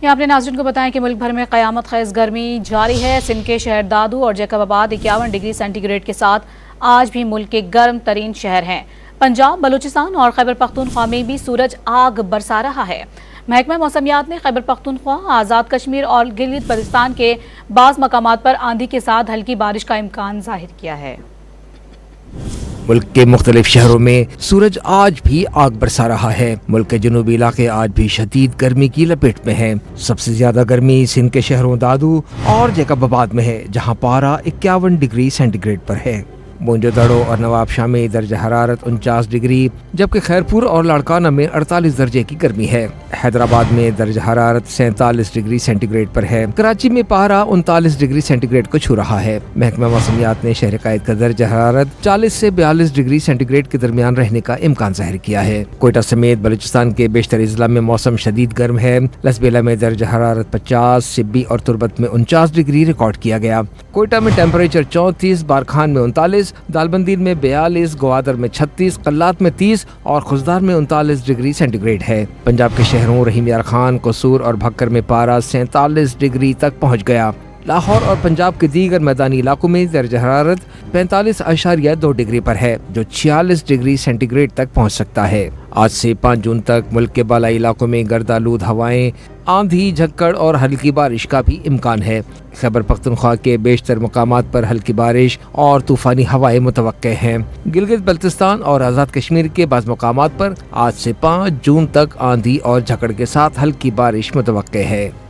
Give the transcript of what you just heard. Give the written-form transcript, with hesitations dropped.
यहाँ अपने नाज़रीन को बताएं कि मुल्क भर में क़यामत ख़ेज़ गर्मी जारी है। सिंध के शहर दादू और जैकबाबाद 51 डिग्री सेंटीग्रेड के साथ आज भी मुल्क के गर्म तरीन शहर हैं। पंजाब, बलूचिस्तान और खैबर पख्तूनख्वा में भी सूरज आग बरसा रहा है। महकमा मौसमियात ने खैबर पख्तूनख्वा, आज़ाद कश्मीर और गिलगित बल्तिस्तान के बाज़ मकामात पर आंधी के साथ हल्की बारिश का इम्कान जाहिर किया है। मुल्क के मुख्तलिफ शहरों में सूरज आज भी आग बरसा रहा है। मुल्क के जनूबी इलाके आज भी शदीद गर्मी की लपेट में हैं। सबसे ज्यादा गर्मी सिंध के शहरों दादू और जैकबाबाद में है, जहां पारा 51 डिग्री सेंटीग्रेड पर है। मोइनजोदड़ो और नवाबशाह में दर्जा हरारत 49 डिग्री, जबकि खैरपुर और लाड़काना में 48 दर्जे की गर्मी है। हैदराबाद में दर्जा हरारत 47 डिग्री सेंटीग्रेड पर है। कराची में पारा 39 डिग्री सेंटीग्रेड को छू रहा है। महकमा मौसमियात ने शहर कायद का दर्जा हरारत 40 से 42 डिग्री सेंटीग्रेड के दरमियान रहने का इम्कान जाहिर किया है। कोयटा समेत बलूचिस्तान के बेशतर अजला में मौसम शदीद गर्म है। लसबेला में दर्जा हरारत 50, सिब्बी और तुरबत में 49 डिग्री रिकॉर्ड किया गया। कोयटा में टेम्परेचर 34, बारखान में 39, दालबंदीन में 42, गवादर में 36, कल्लात में 30 और खुजदार में 39 डिग्री सेंटीग्रेड है। पंजाब के शहरों रहीम यार खान, कसूर और भक्कर में पारा 47 डिग्री तक पहुंच गया। लाहौर और पंजाब के दीगर मैदानी इलाकों में दर्जा हरारत 45.2 डिग्री पर है, जो 46 डिग्री सेंटीग्रेड तक पहुंच सकता है। आज से 5 जून तक मुल्क के बालाई इलाकों में गर्दालूद हवाएं, आंधी, झक्कड़ और हल्की बारिश का भी इम्कान है। खैबर पख्तूनख्वा के बेशतर मकामात पर हल्की बारिश और तूफानी हवाएं मुतवक्के हैं। गिलगित बल्तिस्तान और आज़ाद कश्मीर के बाज़ मकामात पर आज से 5 जून तक आंधी और झक्कड़ के साथ हल्की बारिश मुतवक्के है।